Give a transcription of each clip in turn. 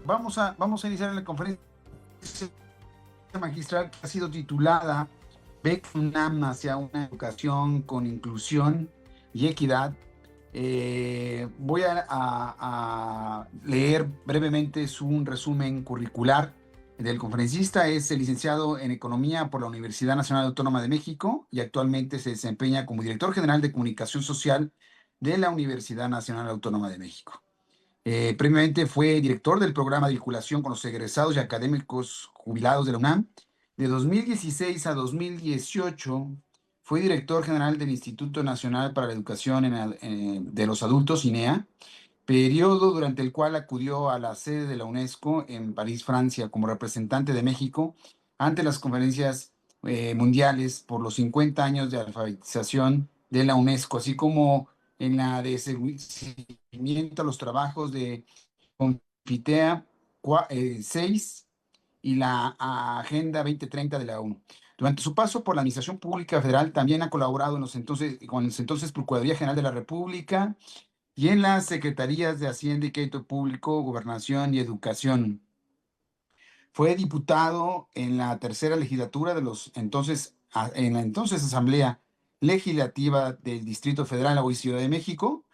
vamos a iniciar la conferencia magistral que ha sido titulada Beca UNAM hacia una educación con inclusión y equidad. Voy a leer brevemente un resumen curricular del conferencista. Es el licenciado en Economía por la Universidad Nacional Autónoma de México y actualmente se desempeña como director general de Comunicación Social de la Universidad Nacional Autónoma de México. Previamente fue director del programa de vinculación con los egresados y académicos jubilados de la UNAM. De 2016 a 2018 fue director general del Instituto Nacional para la Educación de los Adultos, INEA, periodo durante el cual acudió a la sede de la UNESCO en París, Francia, como representante de México ante las conferencias mundiales por los 50 años de alfabetización de la UNESCO, así como en la de seguimiento a los trabajos de Confitea 6 y la Agenda 2030 de la ONU. Durante su paso por la Administración Pública Federal, también ha colaborado con los entonces Procuraduría General de la República y en las Secretarías de Hacienda y Crédito Público, Gobernación y Educación. Fue diputado en la tercera legislatura en la entonces Asamblea Legislativa del Distrito Federal, hoy Ciudad de México.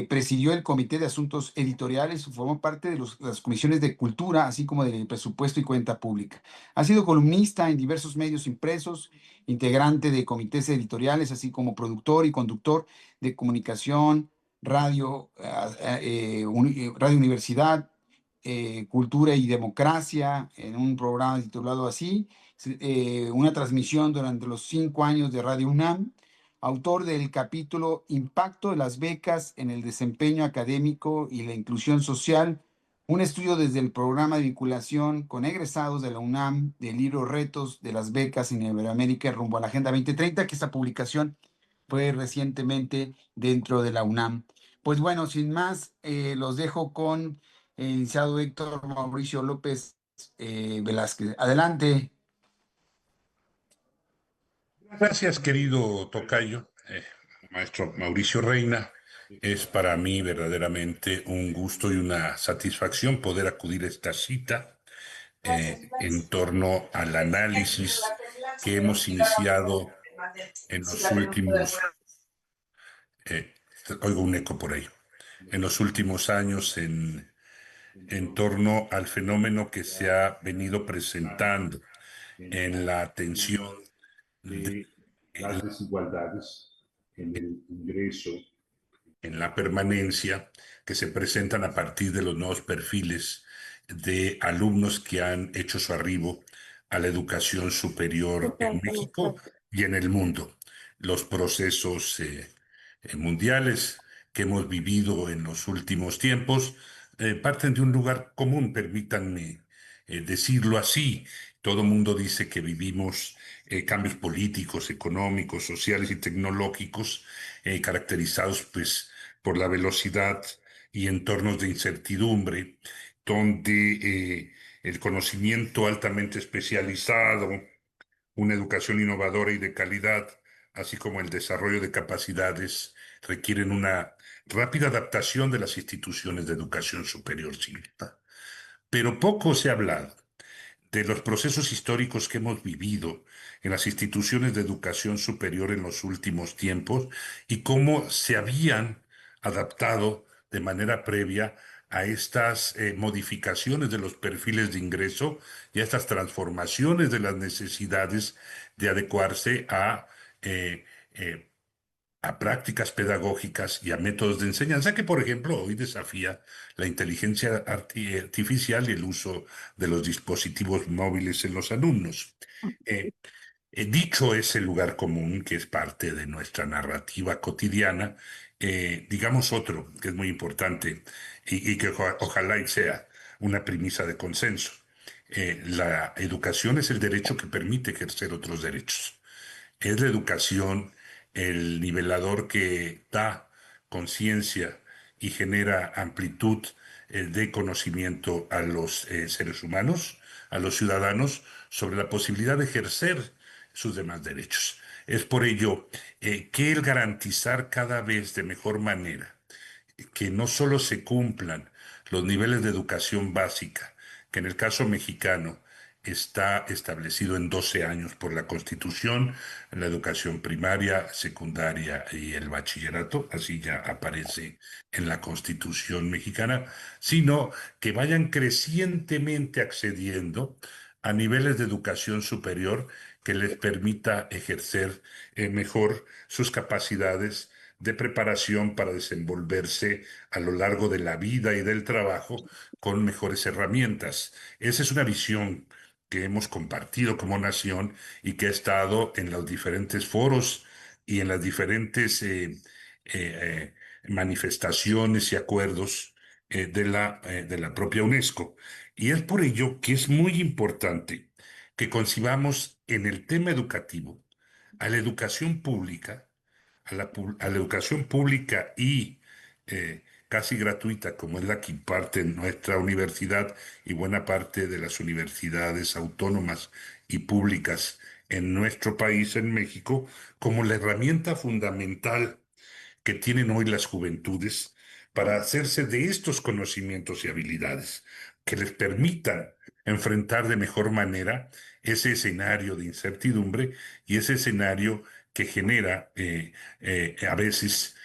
Presidió el Comité de Asuntos Editoriales, formó parte de las comisiones de Cultura, así como del Presupuesto y Cuenta Pública. Ha sido columnista en diversos medios impresos, integrante de comités editoriales, así como productor y conductor de comunicación, Radio Universidad, Cultura y Democracia, en un programa titulado así, una transmisión durante los 5 años de Radio UNAM, autor del capítulo Impacto de las becas en el desempeño académico y la inclusión social, un estudio desde el programa de vinculación con egresados de la UNAM del libro Retos de las becas en Iberoamérica rumbo a la Agenda 2030, que esta publicación fue recientemente dentro de la UNAM. Pues bueno, sin más, los dejo con el licenciado Héctor Mauricio López Velázquez. Adelante. Gracias, querido tocayo, maestro Mauricio Reina. Es para mí verdaderamente un gusto y una satisfacción poder acudir a esta cita en torno al análisis que hemos iniciado en los últimos, eh, oigo un eco por ahí, en los últimos años en torno al fenómeno que se ha venido presentando en la atención de las desigualdades en el ingreso, en la permanencia, que se presentan a partir de los nuevos perfiles de alumnos que han hecho su arribo a la educación superior en México y en el mundo. Los procesos mundiales que hemos vivido en los últimos tiempos parten de un lugar común, permítanme decirlo así. Todo el mundo dice que vivimos cambios políticos, económicos, sociales y tecnológicos caracterizados pues por la velocidad y entornos de incertidumbre, donde el conocimiento altamente especializado, una educación innovadora y de calidad, así como el desarrollo de capacidades, requieren una rápida adaptación de las instituciones de educación superior cívica. Pero poco se ha hablado de los procesos históricos que hemos vivido en las instituciones de educación superior en los últimos tiempos y cómo se habían adaptado de manera previa a estas modificaciones de los perfiles de ingreso y a estas transformaciones de las necesidades de adecuarse eh, eh, a prácticas pedagógicas y a métodos de enseñanza que, por ejemplo, hoy desafía la inteligencia artificial y el uso de los dispositivos móviles en los alumnos. Eh, Dicho ese lugar común, que es parte de nuestra narrativa cotidiana, digamos otro que es muy importante y que ojalá y sea una premisa de consenso. La educación es el derecho que permite ejercer otros derechos. Es la educación el nivelador que da conciencia y genera amplitud de conocimiento a los seres humanos, a los ciudadanos, sobre la posibilidad de ejercer sus demás derechos. Es por ello que el garantizar cada vez de mejor manera que no solo se cumplan los niveles de educación básica, que en el caso mexicano está establecido en 12 años por la Constitución, la educación primaria, secundaria y el bachillerato, así ya aparece en la Constitución mexicana, sino que vayan crecientemente accediendo a niveles de educación superior que les permita ejercer mejor sus capacidades de preparación para desenvolverse a lo largo de la vida y del trabajo con mejores herramientas. Esa es una visión que hemos compartido como nación y que ha estado en los diferentes foros y en las diferentes manifestaciones y acuerdos de la propia UNESCO. Y es por ello que es muy importante que concibamos en el tema educativo a la educación pública, a la educación pública y casi gratuita, como es la que imparte nuestra universidad y buena parte de las universidades autónomas y públicas en nuestro país, en México, como la herramienta fundamental que tienen hoy las juventudes para hacerse de estos conocimientos y habilidades que les permitan enfrentar de mejor manera ese escenario de incertidumbre y ese escenario que genera a veces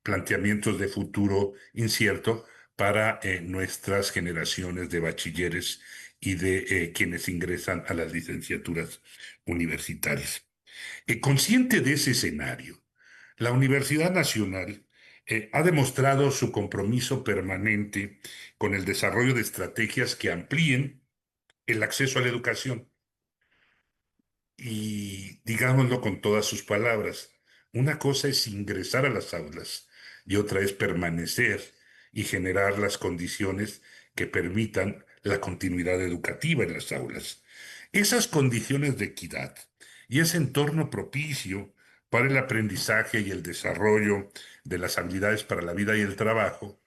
planteamientos de futuro incierto para nuestras generaciones de bachilleres y de quienes ingresan a las licenciaturas universitarias. Consciente de ese escenario, la Universidad Nacional ha demostrado su compromiso permanente con el desarrollo de estrategias que amplíen el acceso a la educación. Y digámoslo con todas sus palabras, una cosa es ingresar a las aulas y otra es permanecer y generar las condiciones que permitan la continuidad educativa en las aulas. Esas condiciones de equidad y ese entorno propicio para el aprendizaje y el desarrollo de las habilidades para la vida y el trabajo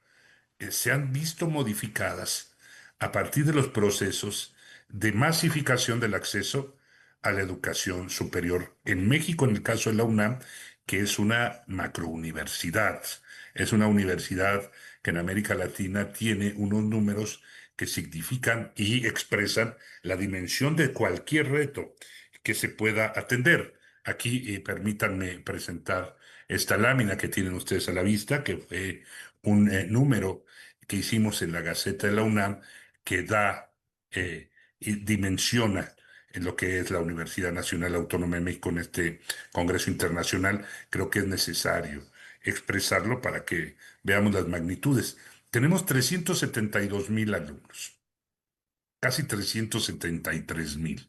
se han visto modificadas a partir de los procesos de masificación del acceso a la educación superior. En México, en el caso de la UNAM, que es una macrouniversidad, es una universidad que en América Latina tiene unos números que significan y expresan la dimensión de cualquier reto que se pueda atender. Aquí permítanme presentar esta lámina que tienen ustedes a la vista, que fue un número que hicimos en la Gaceta de la UNAM que da y dimensiona en lo que es la Universidad Nacional Autónoma de México en este Congreso Internacional. Creo que es necesario expresarlo para que veamos las magnitudes. Tenemos 372,000 alumnos, casi 373,000.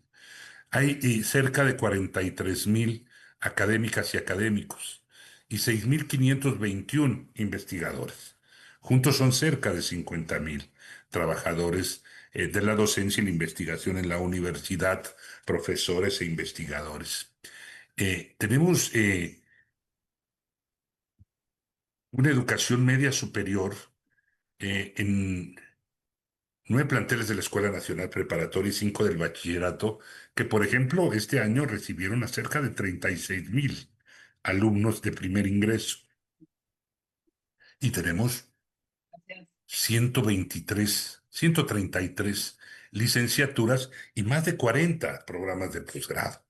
Hay cerca de 43,000 académicas y académicos y 6,521 investigadores. Juntos son cerca de 50,000 trabajadores de la docencia y la investigación en la universidad, profesores e investigadores. Tenemos una educación media superior en 9 planteles de la Escuela Nacional Preparatoria y 5 del bachillerato, que por ejemplo este año recibieron a cerca de 36,000 alumnos de primer ingreso. Y tenemos 133 licenciaturas y más de 40 programas de posgrado.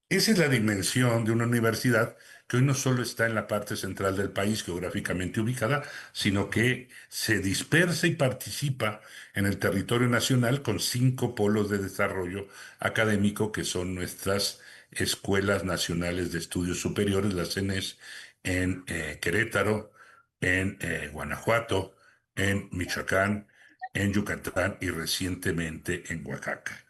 Esa es la dimensión de una universidad que hoy no solo está en la parte central del país geográficamente ubicada, sino que se dispersa y participa en el territorio nacional con 5 polos de desarrollo académico que son nuestras Escuelas Nacionales de Estudios Superiores, las CENES, en Querétaro, en Guanajuato, en Michoacán, en Yucatán y recientemente en Oaxaca.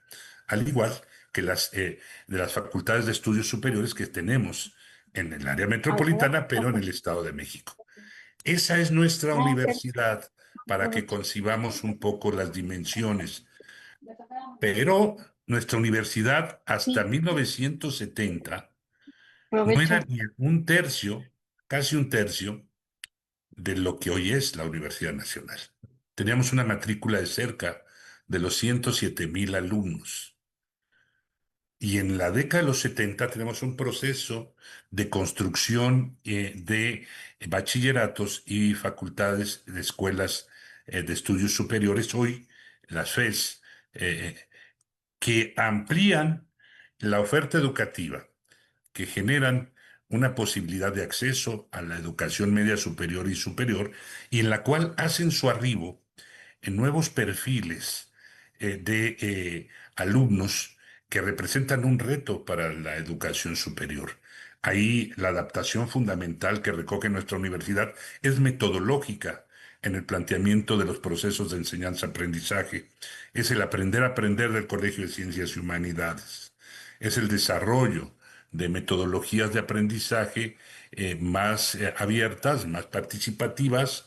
Al igual que de las facultades de estudios superiores que tenemos en el área metropolitana, pero en el Estado de México. Esa es nuestra universidad para que concibamos un poco las dimensiones. Pero nuestra universidad hasta 1970 no Provecho. era ni un tercio, casi un tercio, de lo que hoy es la Universidad Nacional. Teníamos una matrícula de cerca de los 107,000 alumnos. Y en la década de los 70 tenemos un proceso de construcción de bachilleratos y facultades de escuelas de estudios superiores, hoy las FES, que amplían la oferta educativa, que generan una posibilidad de acceso a la educación media superior y superior, y en la cual hacen su arribo en nuevos perfiles de alumnos que representan un reto para la educación superior. Ahí la adaptación fundamental que recoge nuestra universidad es metodológica en el planteamiento de los procesos de enseñanza-aprendizaje. Es el aprender a aprender del Colegio de Ciencias y Humanidades. Es el desarrollo de metodologías de aprendizaje más abiertas, más participativas,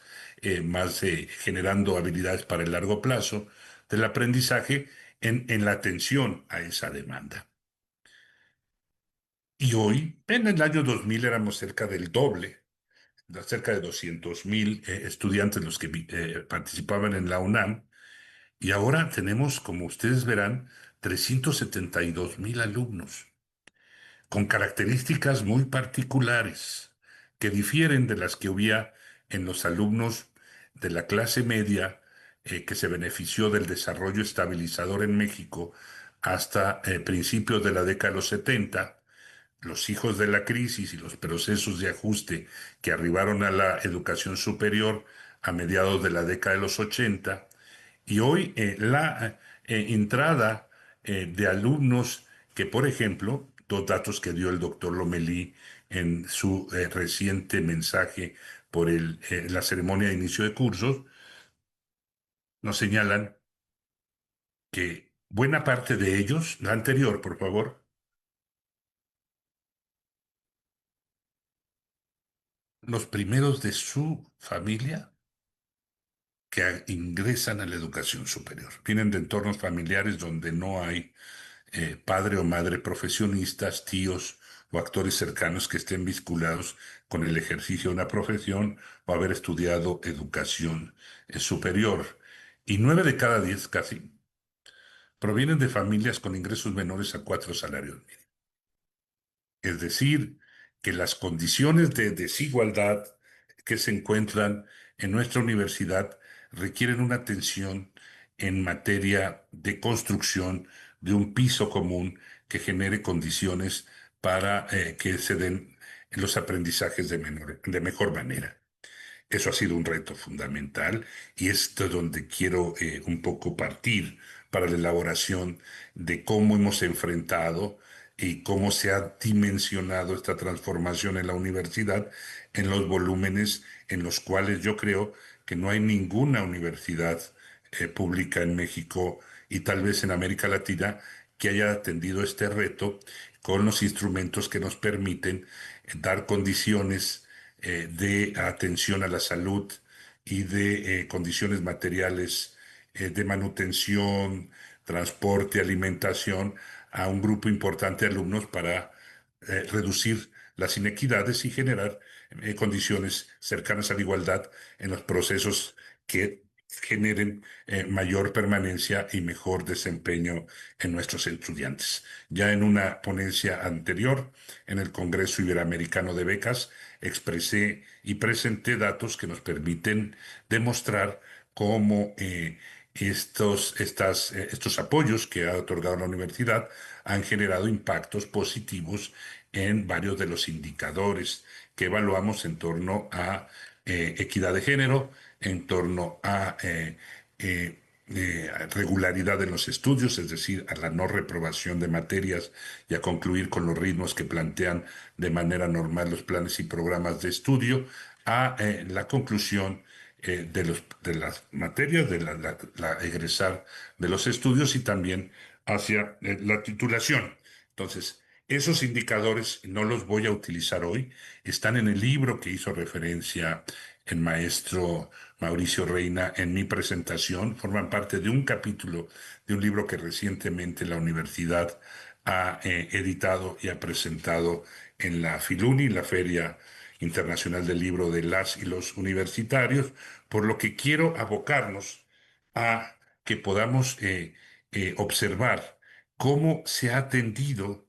más generando habilidades para el largo plazo del aprendizaje en la atención a esa demanda. Y hoy, en el año 2000, éramos cerca del doble, cerca de 200,000 estudiantes los que participaban en la UNAM, y ahora tenemos, como ustedes verán, 372,000 alumnos con características muy particulares que difieren de las que había en los alumnos de la clase media que se benefició del desarrollo estabilizador en México hasta principios de la década de los 70, los hijos de la crisis y los procesos de ajuste que arribaron a la educación superior a mediados de la década de los 80, y hoy la entrada de alumnos que, por ejemplo, dos datos que dio el doctor Lomelí en su reciente mensaje por la ceremonia de inicio de cursos, nos señalan que buena parte de ellos, la anterior, por favor, los primeros de su familia que ingresan a la educación superior. Vienen de entornos familiares donde no hay padre o madre profesionistas, tíos o actores cercanos que estén vinculados con el ejercicio de una profesión o haber estudiado educación superior. Y 9 de cada 10 casi provienen de familias con ingresos menores a 4 salarios mínimos. Es decir, que las condiciones de desigualdad que se encuentran en nuestra universidad requieren una atención en materia de construcción de un piso común que genere condiciones para que se den los aprendizajes de mejor manera. Eso ha sido un reto fundamental y esto es donde quiero un poco partir para la elaboración de cómo hemos enfrentado y cómo se ha dimensionado esta transformación en la universidad en los volúmenes en los cuales yo creo que no hay ninguna universidad pública en México y tal vez en América Latina que haya atendido este reto con los instrumentos que nos permiten dar condiciones de atención a la salud y de condiciones materiales de manutención, transporte, alimentación a un grupo importante de alumnos para reducir las inequidades y generar condiciones cercanas a la igualdad en los procesos que generen mayor permanencia y mejor desempeño en nuestros estudiantes. Ya en una ponencia anterior, en el Congreso Iberoamericano de Becas, expresé y presenté datos que nos permiten demostrar cómo estos apoyos que ha otorgado la universidad han generado impactos positivos en varios de los indicadores que evaluamos en torno a equidad de género, en torno a regularidad en los estudios, es decir, a la no reprobación de materias y a concluir con los ritmos que plantean de manera normal los planes y programas de estudio, a la conclusión de las materias, de la egresar de los estudios y también hacia la titulación. Entonces, esos indicadores no los voy a utilizar hoy, están en el libro que hizo referencia el maestro Mauricio Reina en mi presentación, forman parte de un capítulo de un libro que recientemente la universidad ha editado y ha presentado en la Filuni, la Feria Internacional del Libro de las y los Universitarios, por lo que quiero abocarnos a que podamos observar cómo se ha atendido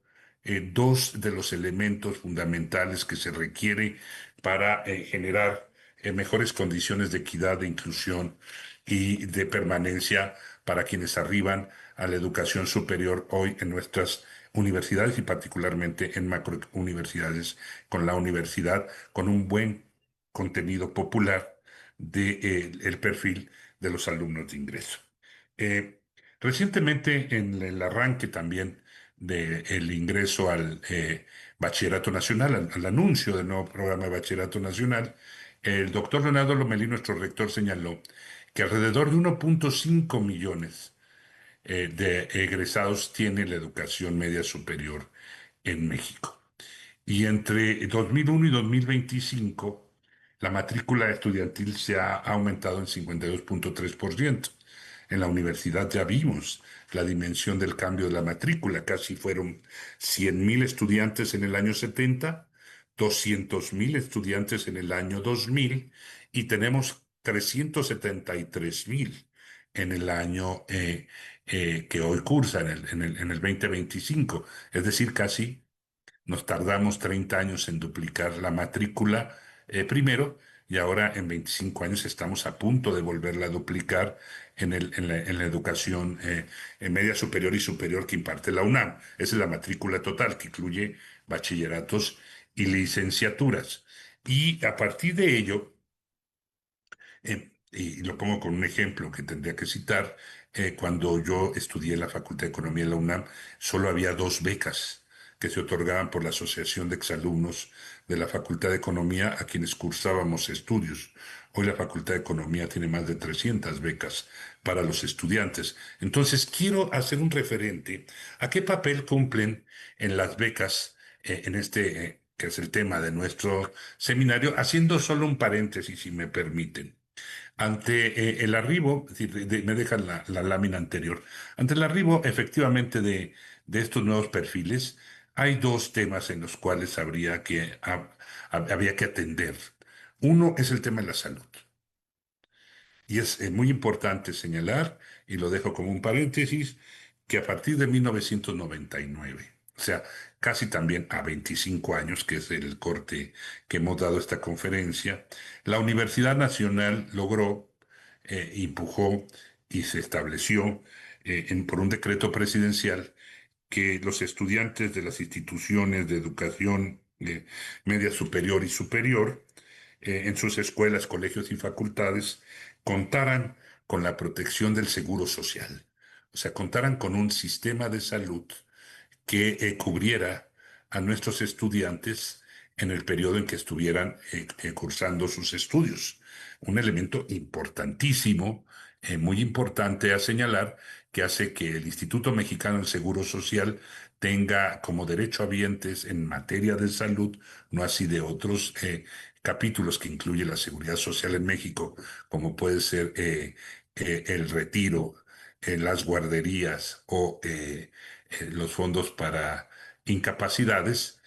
dos de los elementos fundamentales que se requiere para generar mejores condiciones de equidad, de inclusión y de permanencia para quienes arriban a la educación superior hoy en nuestras universidades y particularmente en macrouniversidades, con la universidad, con un buen contenido popular de, el perfil de los alumnos de ingreso. Eh, Recientemente, en el arranque también del ingreso al Bachillerato Nacional, al anuncio del nuevo programa de Bachillerato Nacional, el doctor Leonardo Lomelí, nuestro rector, señaló que alrededor de 1.5 millones de egresados tiene la educación media superior en México. Y entre 2001 y 2025, la matrícula estudiantil se ha aumentado en 52.3%. En la universidad ya vimos la dimensión del cambio de la matrícula. Casi fueron 100.000 estudiantes en el año 70, 200.000 estudiantes en el año 2000 y tenemos 373.000 en el año que hoy cursa, en el 2025. Es decir, casi nos tardamos 30 años en duplicar la matrícula primero y ahora en 25 años estamos a punto de volverla a duplicar en la educación en media superior y superior que imparte la UNAM. Esa es la matrícula total que incluye bachilleratos y licenciaturas. Y a partir de ello, y lo pongo con un ejemplo que tendría que citar, cuando yo estudié en la Facultad de Economía de la UNAM, solo había 2 becas que se otorgaban por la Asociación de Exalumnos de la Facultad de Economía a quienes cursábamos estudios. Hoy la Facultad de Economía tiene más de 300 becas para los estudiantes. Entonces, quiero hacer un referente a qué papel cumplen en las becas, en este, que es el tema de nuestro seminario, haciendo solo un paréntesis, si me permiten. Ante el arribo, es decir, me dejan la lámina anterior, ante el arribo efectivamente de estos nuevos perfiles, hay 2 temas en los cuales había que atender. Uno es el tema de la salud. Y es muy importante señalar, y lo dejo como un paréntesis, que a partir de 1999, o sea, casi también a 25 años, que es el corte que hemos dado a esta conferencia, la Universidad Nacional logró, empujó y se estableció por un decreto presidencial que los estudiantes de las instituciones de educación media superior y superior, en sus escuelas, colegios y facultades, contaran con la protección del seguro social. O sea, contaran con un sistema de salud que cubriera a nuestros estudiantes en el periodo en que estuvieran cursando sus estudios. Un elemento importantísimo, muy importante a señalar, que hace que el Instituto Mexicano del Seguro Social tenga como derechohabientes en materia de salud, no así de otros capítulos que incluye la seguridad social en México, como puede ser el retiro, las guarderías o los fondos para incapacidades,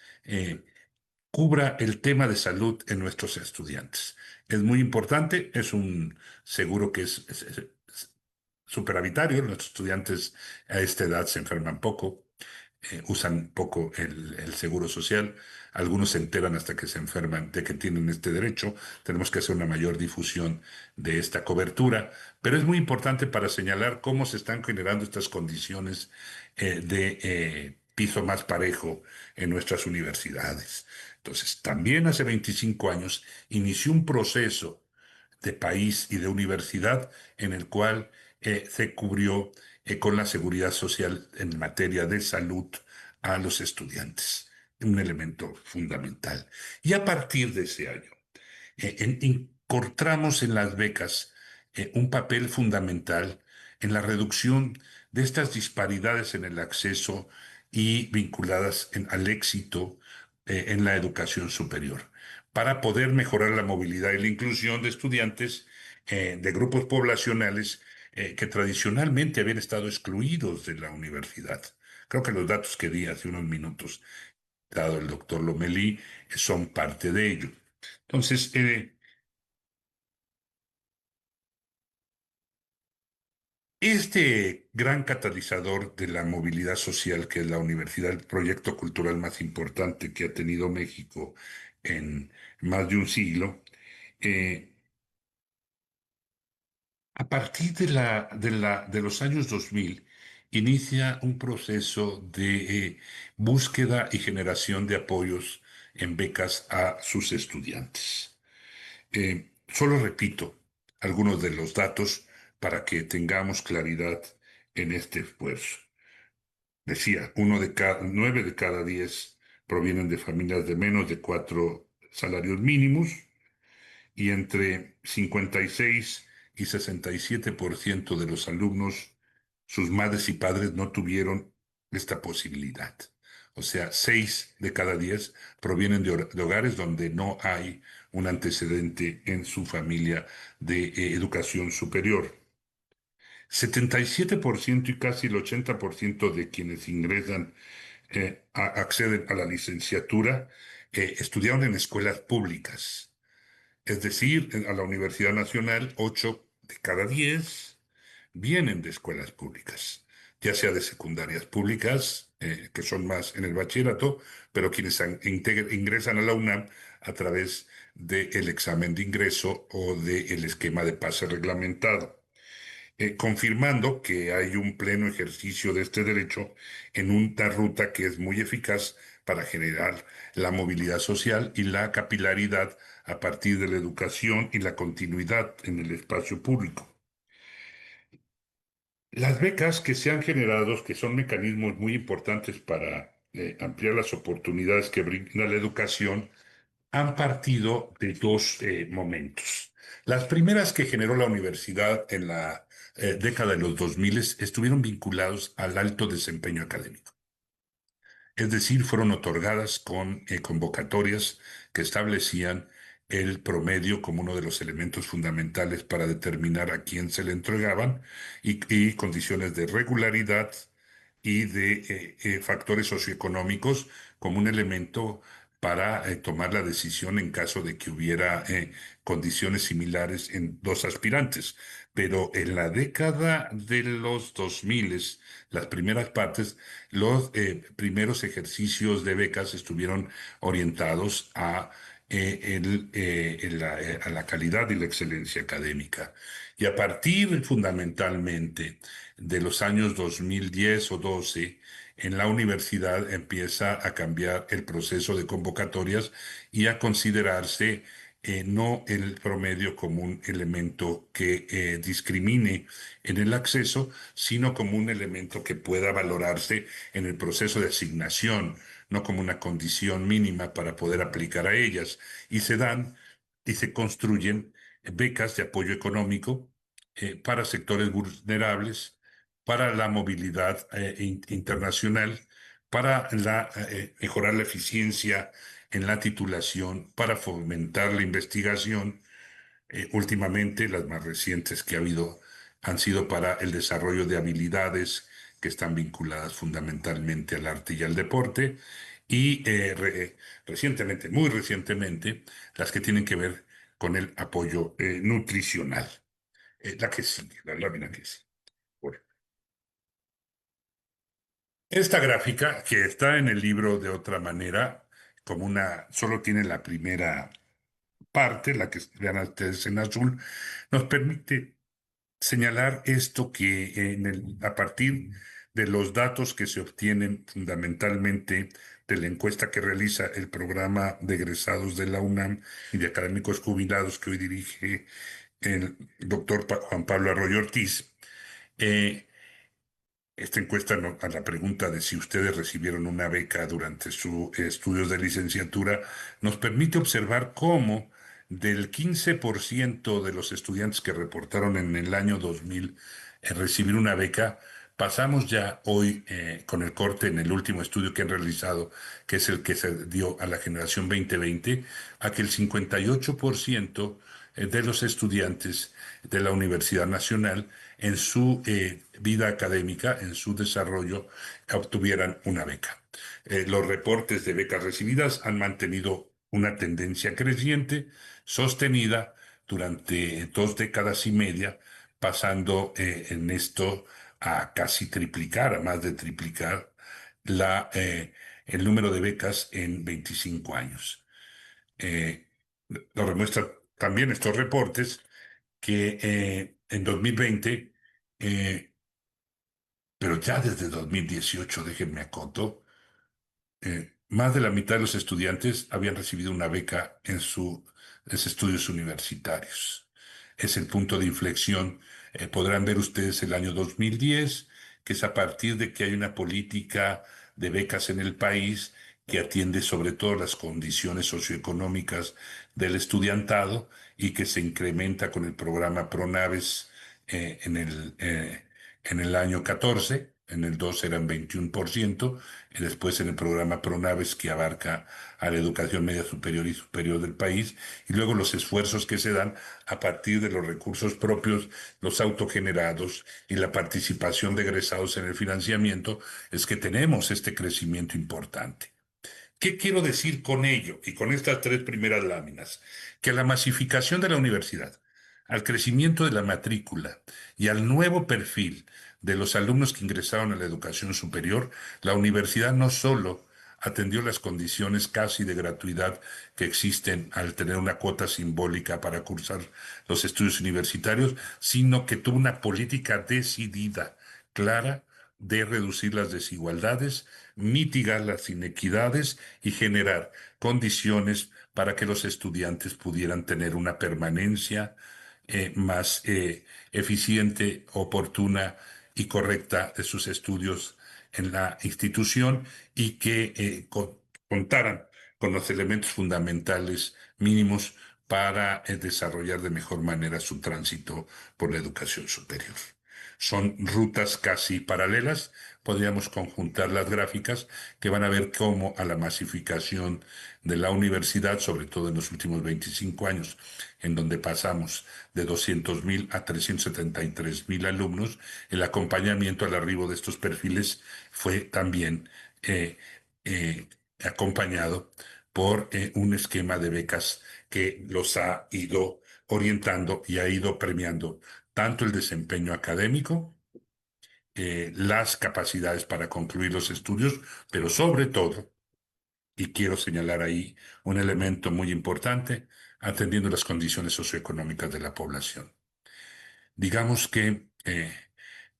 cubra el tema de salud en nuestros estudiantes. Es muy importante, es un seguro que es superavitario, nuestros estudiantes a esta edad se enferman poco, usan poco el seguro social. Algunos se enteran hasta que se enferman de que tienen este derecho. Tenemos que hacer una mayor difusión de esta cobertura, pero es muy importante para señalar cómo se están generando estas condiciones de piso más parejo en nuestras universidades. Entonces, también hace 25 años inició un proceso de país y de universidad en el cual se cubrió con la seguridad social en materia de salud a los estudiantes, un elemento fundamental. Y a partir de ese año, encontramos en las becas un papel fundamental en la reducción de estas disparidades en el acceso y vinculadas al éxito en la educación superior, para poder mejorar la movilidad y la inclusión de estudiantes de grupos poblacionales que tradicionalmente habían estado excluidos de la universidad. Creo que los datos que di hace unos minutos, dado el doctor Lomelí, son parte de ello. Entonces, este gran catalizador de la movilidad social, que es la universidad, el proyecto cultural más importante que ha tenido México en más de un siglo, Eh, a partir de los años 2000, inicia un proceso de búsqueda y generación de apoyos en becas a sus estudiantes. Solo repito algunos de los datos para que tengamos claridad en este esfuerzo. Decía, 9 de cada 10 provienen de familias de menos de 4 salarios mínimos, y entre 56 y 67% de los alumnos, sus madres y padres no tuvieron esta posibilidad. O sea, 6 de cada 10 provienen de hogares donde no hay un antecedente en su familia de educación superior. 77% y casi el 80% de quienes ingresan, acceden a la licenciatura, estudiaron en escuelas públicas. Es decir, a la Universidad Nacional, 8 de cada 10 vienen de escuelas públicas, ya sea de secundarias públicas, que son más en el bachillerato, pero quienes ingresan a la UNAM a través del examen de ingreso o del esquema de pase reglamentado, confirmando que hay un pleno ejercicio de este derecho en una ruta que es muy eficaz para generar la movilidad social y la capilaridad a partir de la educación y la continuidad en el espacio público. Las becas que se han generado, que son mecanismos muy importantes para ampliar las oportunidades que brinda la educación, han partido de dos momentos. Las primeras que generó la universidad en la década de los 2000 estuvieron vinculados al alto desempeño académico. Es decir, fueron otorgadas con convocatorias que establecían el promedio como uno de los elementos fundamentales para determinar a quién se le entregaban, y condiciones de regularidad y de factores socioeconómicos como un elemento para tomar la decisión en caso de que hubiera condiciones similares en dos aspirantes. Pero en la década de los 2000, las primeras partes, los primeros ejercicios de becas estuvieron orientados a la calidad y la excelencia académica. Y a partir fundamentalmente de los años 2010 o 12, en la universidad empieza a cambiar el proceso de convocatorias y a considerarse no el promedio como un elemento que discrimine en el acceso, sino como un elemento que pueda valorarse en el proceso de asignación, no como una condición mínima para poder aplicar a ellas. Y se dan y se construyen becas de apoyo económico para sectores vulnerables, para la movilidad internacional, para mejorar la eficiencia en la titulación, para fomentar la investigación. Últimamente, las más recientes que ha habido han sido para el desarrollo de habilidades que están vinculadas fundamentalmente al arte y al deporte, y recientemente, muy recientemente, las que tienen que ver con el apoyo nutricional. La que sigue, la lámina que sigue. Bueno, esta gráfica, que está en el libro de otra manera, como solo tiene la primera parte, la que vean ustedes en azul, nos permite señalar esto que a partir de los datos que se obtienen fundamentalmente de la encuesta que realiza el programa de egresados de la UNAM y de académicos jubilados que hoy dirige el doctor Juan Pablo Arroyo Ortiz. Esta encuesta, a la pregunta de si ustedes recibieron una beca durante sus estudios de licenciatura, nos permite observar cómo del 15% de los estudiantes que reportaron en el año 2000 recibir una beca, pasamos ya hoy, con el corte en el último estudio que han realizado, que es el que se dio a la generación 2020, a que el 58% de los estudiantes de la Universidad Nacional en su vida académica, en su desarrollo, obtuvieran una beca. Los reportes de becas recibidas han mantenido una tendencia creciente, sostenida durante 2 décadas y media, pasando en esto a casi triplicar, a más de triplicar el número de becas en 25 años. Lo demuestra también estos reportes que en 2020, eh, pero ya desde 2018, déjenme acoto, más de la mitad de los estudiantes habían recibido una beca en sus estudios universitarios. Es el punto de inflexión. Podrán ver ustedes el año 2010, que es a partir de que hay una política de becas en el país que atiende sobre todo las condiciones socioeconómicas del estudiantado y que se incrementa con el programa Pronaves en el año 14. En el 2 eran 21%, y después en el programa Pronaves, que abarca a la educación media superior y superior del país, y luego los esfuerzos que se dan a partir de los recursos propios, los autogenerados y la participación de egresados en el financiamiento, es que tenemos este crecimiento importante. ¿Qué quiero decir con ello y con estas tres primeras láminas? Que la masificación de la universidad, al crecimiento de la matrícula y al nuevo perfil de los alumnos que ingresaron a la educación superior, la universidad no solo atendió las condiciones casi de gratuidad que existen al tener una cuota simbólica para cursar los estudios universitarios, sino que tuvo una política decidida, clara, de reducir las desigualdades, mitigar las inequidades y generar condiciones para que los estudiantes pudieran tener una permanencia más eficiente, oportuna y correcta de sus estudios en la institución y que contaran con los elementos fundamentales mínimos para desarrollar de mejor manera su tránsito por la educación superior. Son rutas casi paralelas. Podríamos conjuntar las gráficas que van a ver cómo a la masificación de la universidad, sobre todo en los últimos 25 años, en donde pasamos de 200.000 a 373.000 alumnos, el acompañamiento al arribo de estos perfiles fue también eh, eh, acompañado por un esquema de becas que los ha ido orientando y ha ido premiando tanto el desempeño académico, las capacidades para concluir los estudios, pero sobre todo, y quiero señalar ahí un elemento muy importante, atendiendo las condiciones socioeconómicas de la población. Digamos que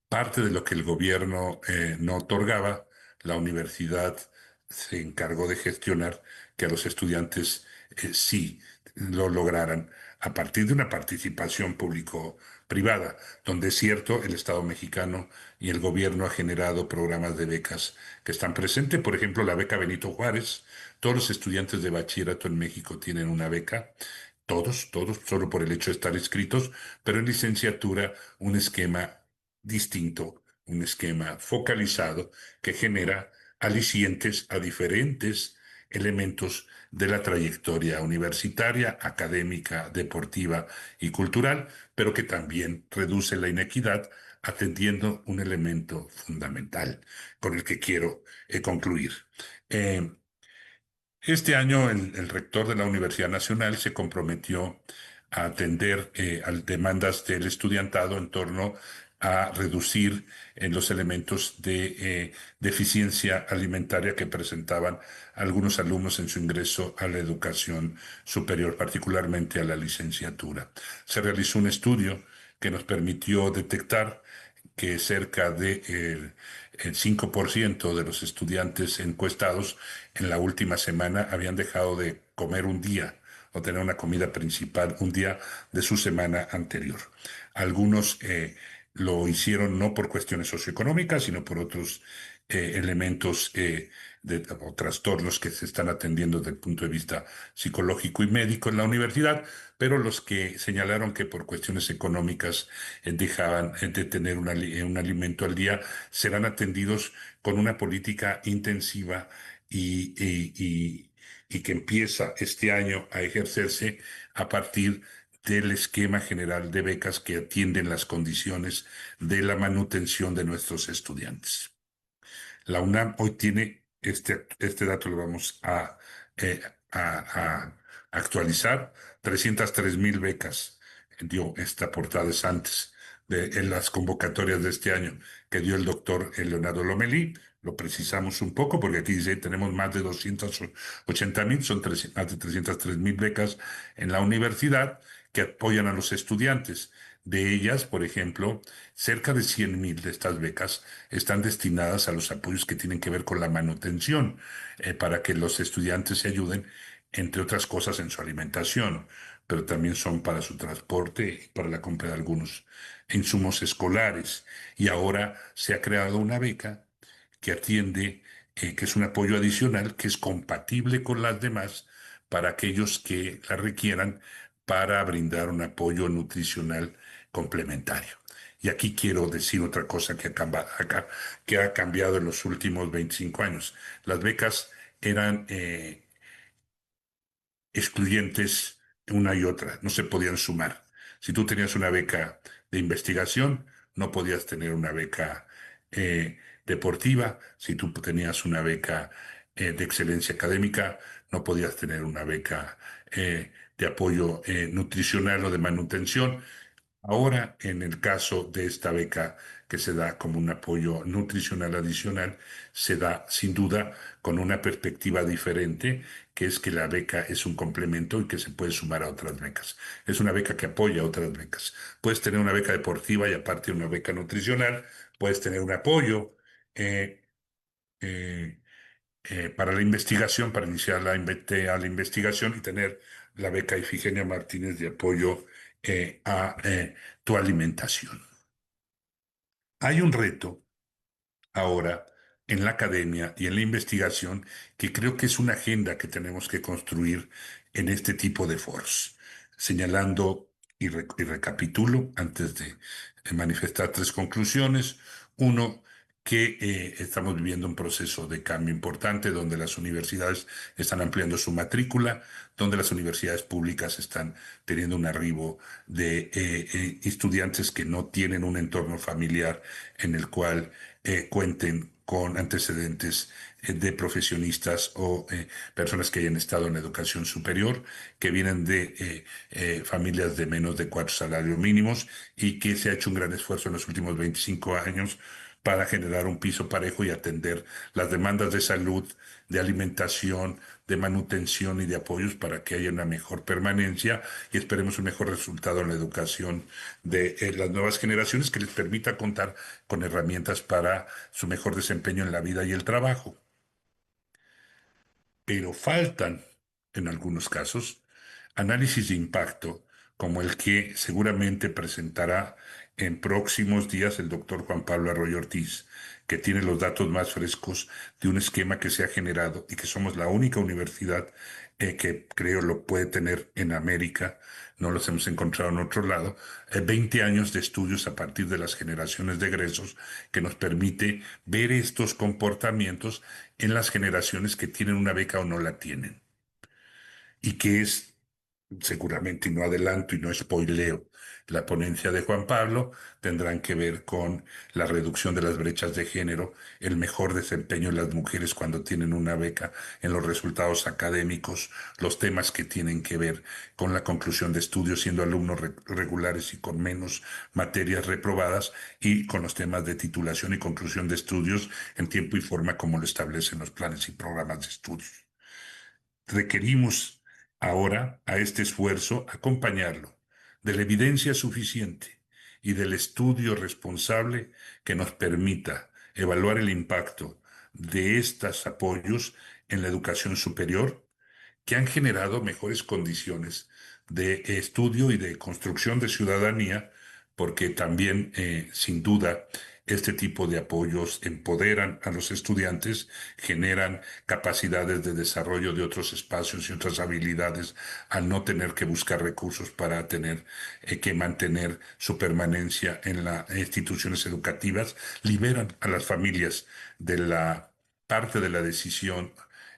parte de lo que el gobierno no otorgaba, la universidad se encargó de gestionar que a los estudiantes sí lo lograran a partir de una participación público-privada, donde es cierto, el Estado mexicano y el gobierno ha generado programas de becas que están presentes. Por ejemplo, la beca Benito Juárez. Todos los estudiantes de bachillerato en México tienen una beca. Todos, solo por el hecho de estar inscritos, pero en licenciatura un esquema distinto, un esquema focalizado que genera alicientes a diferentes elementos de la trayectoria universitaria, académica, deportiva y cultural, pero que también reduce la inequidad atendiendo un elemento fundamental con el que quiero concluir. Eh, este año el rector de la Universidad Nacional se comprometió a atender a demandas del estudiantado en torno a reducir los elementos de deficiencia alimentaria que presentaban algunos alumnos en su ingreso a la educación superior, particularmente a la licenciatura. Se realizó un estudio que nos permitió detectar que cerca de el 5% de los estudiantes encuestados en la última semana habían dejado de comer un día o tener una comida principal un día de su semana anterior. Algunos lo hicieron no por cuestiones socioeconómicas, sino por otros elementos o trastornos que se están atendiendo desde el punto de vista psicológico y médico en la universidad, pero los que señalaron que por cuestiones económicas dejaban de tener un alimento al día serán atendidos con una política intensiva y que empieza este año a ejercerse a partir del esquema general de becas que atienden las condiciones de la manutención de nuestros estudiantes. La UNAM hoy tiene, este dato lo vamos eh, a actualizar, 303.000 becas dio esta portada antes en las convocatorias de este año que dio el doctor Leonardo Lomelí. lo precisamos un poco porque aquí dice tenemos más de 280.000, son más de 303.000 becas en la universidad que apoyan a los estudiantes. De ellas, por ejemplo, cerca de 100.000 de estas becas están destinadas a los apoyos que tienen que ver con la manutención, para que los estudiantes se ayuden, entre otras cosas, en su alimentación, pero también son para su transporte y para la compra de algunos insumos escolares. Y ahora se ha creado una beca que atiende, que es un apoyo adicional, que es compatible con las demás para aquellos que la requieran para brindar un apoyo nutricional complementario. Y aquí quiero decir otra cosa que ha cambiado en los últimos 25 años. Las becas eran excluyentes una y otra, no se podían sumar. Si tú tenías una beca de investigación, no podías tener una beca deportiva. Si tú tenías una beca de excelencia académica, no podías tener una beca de apoyo nutricional o de manutención. Ahora, en el caso de esta beca que se da como un apoyo nutricional adicional, se da sin duda con una perspectiva diferente, que es que la beca es un complemento y que se puede sumar a otras becas. Es una beca que apoya a otras becas. Puedes tener una beca deportiva y aparte una beca nutricional, puedes tener un apoyo eh, eh, para la investigación, para iniciar a la investigación y tener la beca Ifigenia Martínez de apoyo a tu alimentación. Hay un reto ahora en la academia y en la investigación que creo que es una agenda que tenemos que construir en este tipo de foros, señalando y recapitulo antes de manifestar tres conclusiones. Uno, que estamos viviendo un proceso de cambio importante donde las universidades están ampliando su matrícula, donde las universidades públicas están teniendo un arribo de estudiantes que no tienen un entorno familiar en el cual cuenten con antecedentes de profesionistas o personas que hayan estado en educación superior, que vienen de familias de menos de 4 salarios mínimos y que se ha hecho un gran esfuerzo en los últimos 25 años para generar un piso parejo y atender las demandas de salud, de alimentación, de manutención y de apoyos para que haya una mejor permanencia y esperemos un mejor resultado en la educación de las nuevas generaciones que les permita contar con herramientas para su mejor desempeño en la vida y el trabajo. Pero faltan, en algunos casos, análisis de impacto como el que seguramente presentará en próximos días el doctor Juan Pablo Arroyo Ortiz, que tiene los datos más frescos de un esquema que se ha generado y que somos la única universidad que creo lo puede tener en América, no los hemos encontrado en otro lado, 20 años de estudios a partir de las generaciones de egresos que nos permite ver estos comportamientos en las generaciones que tienen una beca o no la tienen y que es seguramente, y no adelanto y no spoileo, la ponencia de Juan Pablo, tendrán que ver con la reducción de las brechas de género, el mejor desempeño de las mujeres cuando tienen una beca en los resultados académicos, los temas que tienen que ver con la conclusión de estudios siendo alumnos regulares y con menos materias reprobadas, y con los temas de titulación y conclusión de estudios en tiempo y forma como lo establecen los planes y programas de estudios. Requerimos ahora a este esfuerzo acompañarlo de la evidencia suficiente y del estudio responsable que nos permita evaluar el impacto de estos apoyos en la educación superior que han generado mejores condiciones de estudio y de construcción de ciudadanía, porque también, sin duda, este tipo de apoyos empoderan a los estudiantes, generan capacidades de desarrollo de otros espacios y otras habilidades al no tener que buscar recursos para tener que mantener su permanencia en las instituciones educativas, liberan a las familias de la parte de la decisión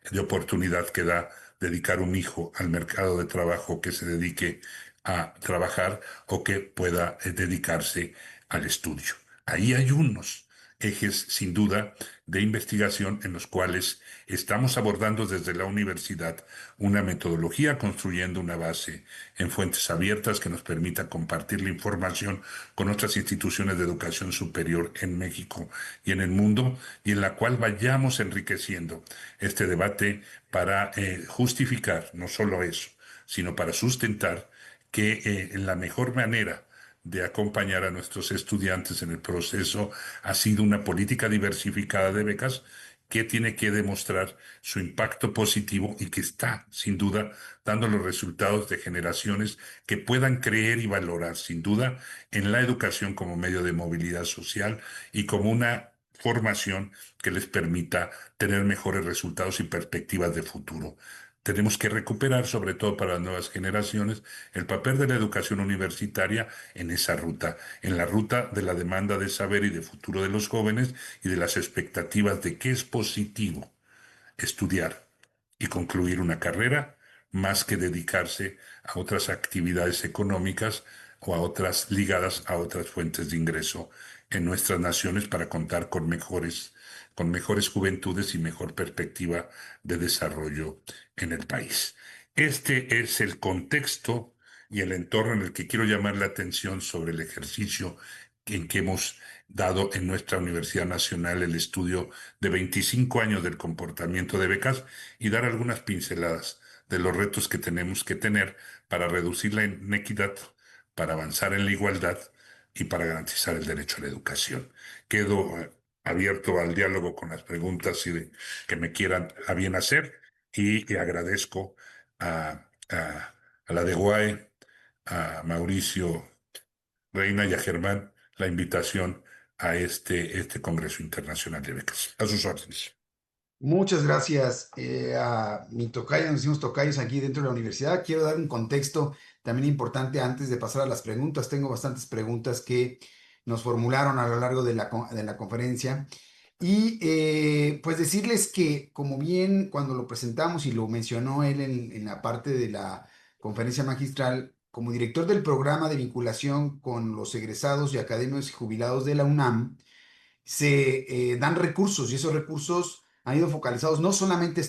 de oportunidad que da dedicar un hijo al mercado de trabajo, que se dedique a trabajar o que pueda dedicarse al estudio. Ahí hay unos ejes, sin duda, de investigación en los cuales estamos abordando desde la universidad una metodología, construyendo una base en fuentes abiertas que nos permita compartir la información con otras instituciones de educación superior en México y en el mundo, y en la cual vayamos enriqueciendo este debate para justificar no solo eso, sino para sustentar que la mejor manera de acompañar a nuestros estudiantes en el proceso ha sido una política diversificada de becas que tiene que demostrar su impacto positivo y que está, sin duda, dando los resultados de generaciones que puedan creer y valorar, sin duda, en la educación como medio de movilidad social y como una formación que les permita tener mejores resultados y perspectivas de futuro. Tenemos que recuperar, sobre todo para las nuevas generaciones, el papel de la educación universitaria en esa ruta, en la ruta de la demanda de saber y de futuro de los jóvenes y de las expectativas de que es positivo estudiar y concluir una carrera más que dedicarse a otras actividades económicas o a otras ligadas a otras fuentes de ingreso en nuestras naciones para contar con mejores juventudes y mejor perspectiva de desarrollo en el país. Este es el contexto y el entorno en el que quiero llamar la atención sobre el ejercicio en que hemos dado en nuestra Universidad Nacional el estudio de 25 años del comportamiento de becas y dar algunas pinceladas de los retos que tenemos que tener para reducir la inequidad, para avanzar en la igualdad y para garantizar el derecho a la educación. Quedo abierto al diálogo con las preguntas que me quieran a bien hacer y agradezco a la de Guay, a Mauricio Reina y a Germán la invitación a este Congreso Internacional de Becas. A sus órdenes. Muchas gracias a mi tocayo, nos decimos tocayos aquí dentro de la universidad. Quiero dar un contexto también importante antes de pasar a las preguntas. Tengo bastantes preguntas que nos formularon a lo largo de la conferencia. Y pues decirles que, como bien cuando lo presentamos y lo mencionó él en la parte de la conferencia magistral, como director del programa de vinculación con los egresados y académicos y jubilados de la UNAM, se dan recursos y esos recursos han ido focalizados no solamente a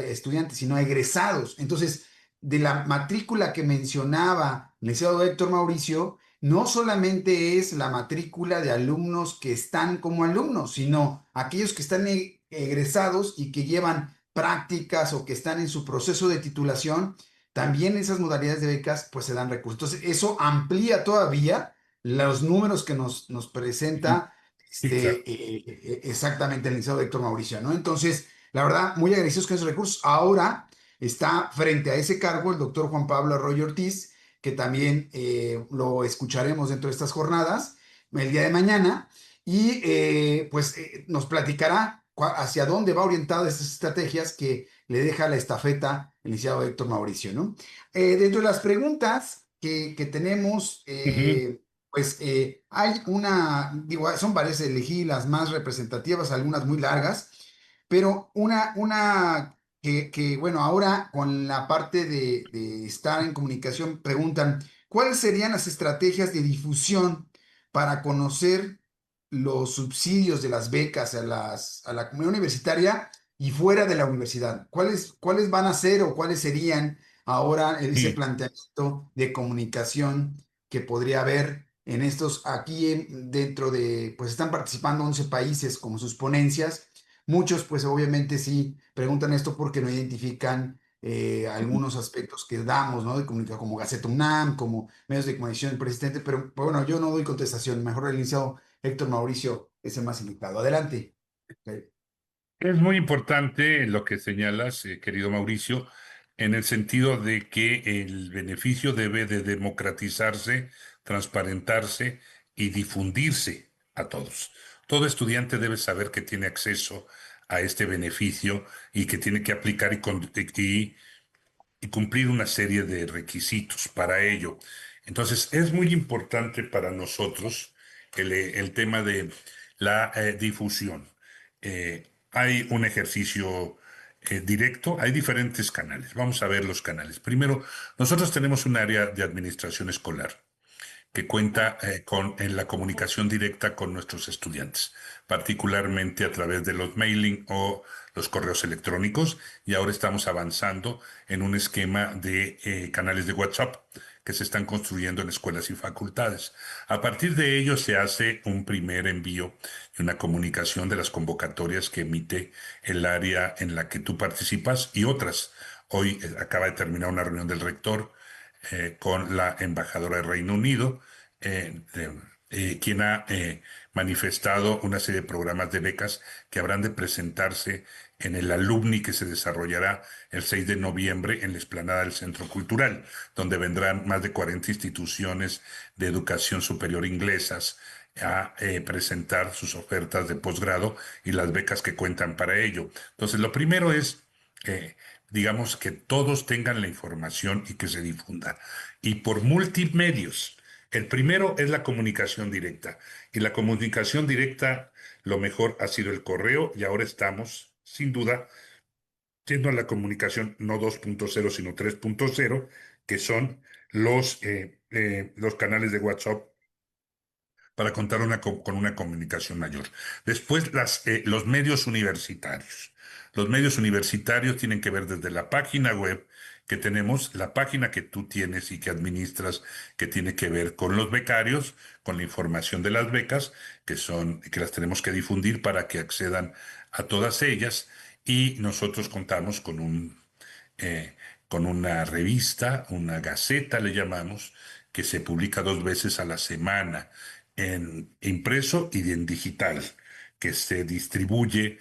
estudiantes, sino a egresados. Entonces, de la matrícula que mencionaba el licenciado Héctor Mauricio, no solamente es la matrícula de alumnos que están como alumnos, sino aquellos que están egresados y que llevan prácticas o que están en su proceso de titulación, también esas modalidades de becas pues se dan recursos. Entonces, eso amplía todavía los números que nos presenta Sí, claro. exactamente el licenciado Héctor Mauricio, ¿no? Entonces, la verdad, muy agradecidos con esos recursos. Ahora está frente a ese cargo el doctor Juan Pablo Arroyo Ortiz, que también lo escucharemos dentro de estas jornadas el día de mañana, y pues nos platicará hacia dónde va orientada estas estrategias que le deja la estafeta el licenciado Héctor Mauricio, ¿no? Dentro de las preguntas que tenemos, Ujú. pues hay digo, son varias, elegí las más representativas, algunas muy largas, pero una bueno, ahora con la parte de estar en comunicación, preguntan, ¿cuáles serían las estrategias de difusión para conocer los subsidios de las becas a la comunidad universitaria y fuera de la universidad? ¿Cuáles van a ser o cuáles serían ahora ese Sí. planteamiento de comunicación que podría haber en estos, aquí dentro de, pues están participando 11 países como sus ponencias? Muchos, pues obviamente sí preguntan esto porque no identifican algunos aspectos que damos, ¿no? De comunicación, como Gaceta UNAM, como medios de comunicación persistente, pero bueno, yo no doy contestación. Mejor el licenciado Héctor Mauricio es el más indicado. Adelante. Ok. Es muy importante lo que señalas, querido Mauricio, en el sentido de que el beneficio debe de democratizarse, transparentarse y difundirse a todos. Todo estudiante debe saber que tiene acceso a este beneficio y que tiene que aplicar y cumplir una serie de requisitos para ello. Entonces, es muy importante para nosotros el tema de la difusión. Hay un ejercicio directo, hay diferentes canales. Vamos a ver los canales. Primero, nosotros tenemos un área de administración escolar, que cuenta en la comunicación directa con nuestros estudiantes, particularmente a través de los mailing o los correos electrónicos, y ahora estamos avanzando en un esquema de canales de WhatsApp que se están construyendo en escuelas y facultades. A partir de ello se hace un primer envío y una comunicación de las convocatorias que emite el área en la que tú participas y otras. Hoy acaba de terminar una reunión del rector con la embajadora del Reino Unido, quien ha manifestado una serie de programas de becas que habrán de presentarse en el Alumni que se desarrollará el 6 de noviembre en la explanada del Centro Cultural, donde vendrán más de 40 instituciones de educación superior inglesas a presentar sus ofertas de posgrado y las becas que cuentan para ello. Entonces, lo primero es digamos, que todos tengan la información y que se difunda. Y por multimedios. El primero es la comunicación directa. Y la comunicación directa, lo mejor ha sido el correo y ahora estamos, sin duda, yendo a la comunicación no 2.0, sino 3.0, que son los canales de WhatsApp para contar con una comunicación mayor. Después, los medios universitarios. Los medios universitarios tienen que ver desde la página web que tenemos, la página que tú tienes y que administras, que tiene que ver con los becarios, con la información de las becas, que las tenemos que difundir para que accedan a todas ellas. Y nosotros contamos eh, con una revista, una gaceta le llamamos, que se publica 2 veces a la semana en impreso y en digital, que se distribuye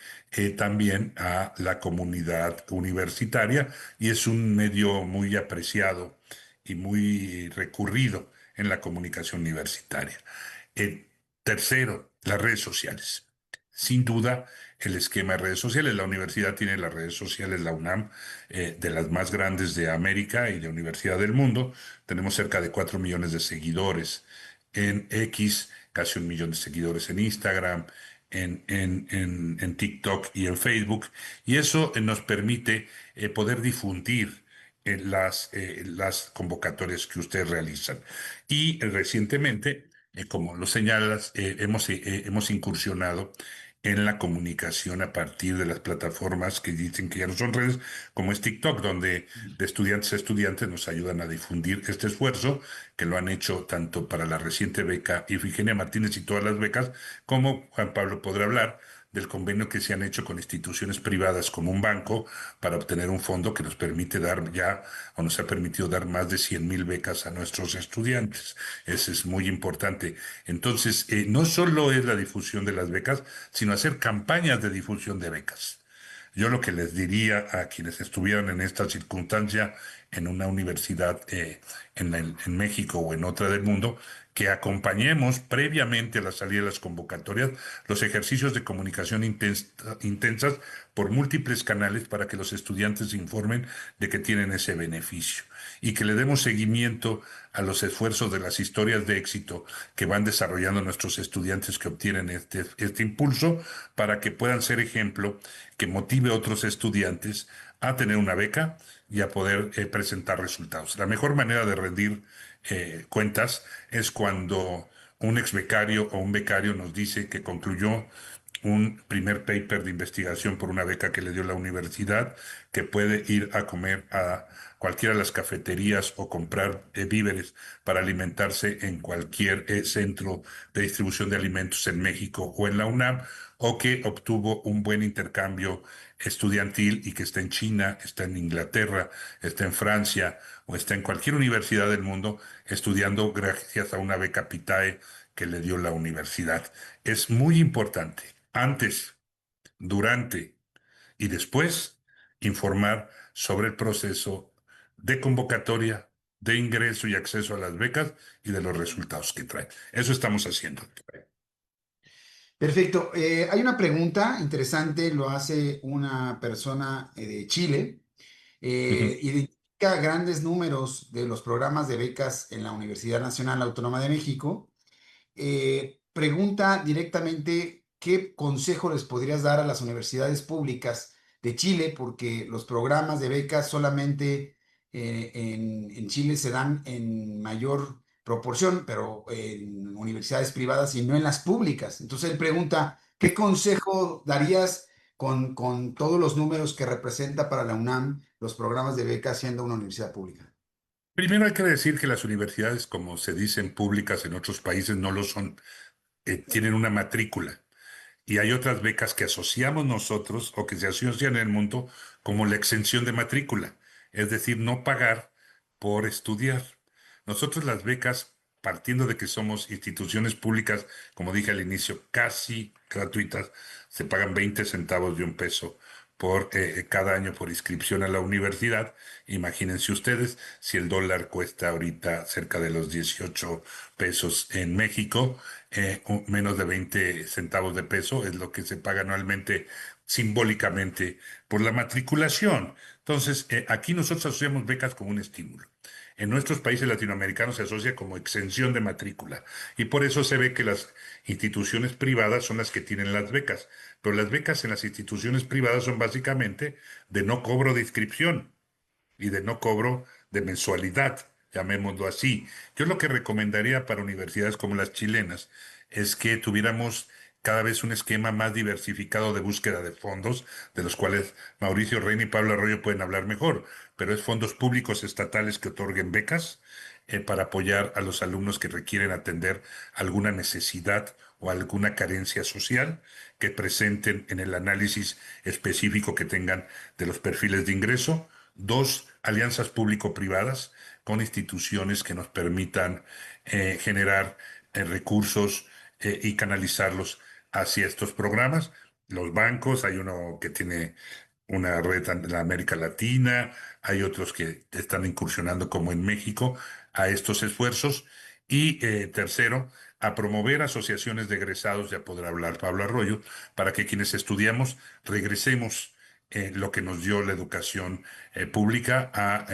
también a la comunidad universitaria y es un medio muy apreciado y muy recurrido en la comunicación universitaria. Eh, Tercero, las redes sociales. Sin duda, el esquema de redes sociales. La universidad tiene las redes sociales, la UNAM, de las más grandes de América y de universidad del mundo. Tenemos cerca de 4 millones de seguidores en X, casi 1 millón de seguidores en Instagram, en TikTok y en Facebook. Y eso nos permite poder difundir las convocatorias que ustedes realizan. Y recientemente, como lo señalas, hemos incursionado en la comunicación a partir de las plataformas que dicen que ya no son redes, como es TikTok, donde de estudiantes a estudiantes nos ayudan a difundir este esfuerzo, que lo han hecho tanto para la reciente beca Ifigenia Martínez y todas las becas, como Juan Pablo podrá hablar del convenio que se han hecho con instituciones privadas como un banco para obtener un fondo que nos permite dar ya, o nos ha permitido dar más de 100,000 becas a nuestros estudiantes. Eso es muy importante. Entonces, no solo es la difusión de las becas, sino hacer campañas de difusión de becas. Yo lo que les diría a quienes estuvieran en esta circunstancia en una universidad en México o en otra del mundo, que acompañemos previamente a la salida de las convocatorias los ejercicios de comunicación intensas por múltiples canales para que los estudiantes se informen de que tienen ese beneficio y que le demos seguimiento a los esfuerzos de las historias de éxito que van desarrollando nuestros estudiantes que obtienen este impulso para que puedan ser ejemplo que motive a otros estudiantes a tener una beca y a poder presentar resultados. La mejor manera de rendir cuentas es cuando un ex becario o un becario nos dice que concluyó un primer paper de investigación por una beca que le dio la universidad, que puede ir a comer a cualquiera de las cafeterías o comprar víveres para alimentarse en cualquier centro de distribución de alimentos en México o en la UNAM, o que obtuvo un buen intercambio estudiantil y que está en China, está en Inglaterra, está en Francia o está en cualquier universidad del mundo estudiando gracias a una beca Pitae que le dio la universidad. Es muy importante, antes, durante y después, informar sobre el proceso de convocatoria, de ingreso y acceso a las becas y de los resultados que traen. Eso estamos haciendo. Perfecto. Hay una pregunta interesante, lo hace una persona de Chile. Ujú. Identifica grandes números de los programas de becas en la Universidad Nacional Autónoma de México. Pregunta directamente qué consejo les podrías dar a las universidades públicas de Chile, porque los programas de becas solamente en Chile se dan en mayor proporción, pero en universidades privadas y no en las públicas. Entonces él pregunta, ¿qué consejo darías con todos los números que representa para la UNAM los programas de becas siendo una universidad pública? Primero hay que decir que las universidades, como se dicen públicas en otros países, no lo son, tienen una matrícula. Y hay otras becas que asociamos nosotros o que se asocian en el mundo como la exención de matrícula, es decir, no pagar por estudiar. Nosotros las becas, partiendo de que somos instituciones públicas, como dije al inicio, casi gratuitas, se pagan 20 centavos de un peso por cada año por inscripción a la universidad. Imagínense ustedes, si el dólar cuesta ahorita cerca de los 18 pesos en México, menos de 20 centavos de peso es lo que se paga anualmente simbólicamente por la matriculación. Entonces, aquí nosotros asociamos becas como un estímulo. En nuestros países latinoamericanos se asocia como exención de matrícula y por eso se ve que las instituciones privadas son las que tienen las becas, pero las becas en las instituciones privadas son básicamente de no cobro de inscripción y de no cobro de mensualidad, llamémoslo así. Yo lo que recomendaría para universidades como las chilenas es que tuviéramos cada vez un esquema más diversificado de búsqueda de fondos, de los cuales Mauricio Reina y Pablo Arroyo pueden hablar mejor, pero es fondos públicos estatales que otorguen becas para apoyar a los alumnos que requieren atender alguna necesidad o alguna carencia social que presenten en el análisis específico que tengan de los perfiles de ingreso. Dos, alianzas público-privadas con instituciones que nos permitan generar recursos y canalizarlos hacia estos programas. Los bancos, hay uno que tiene una red en la América Latina, hay otros que están incursionando como en México a estos esfuerzos. Y tercero, a promover asociaciones de egresados, ya podrá hablar Pablo Arroyo, para que quienes estudiamos regresemos lo que nos dio la educación pública a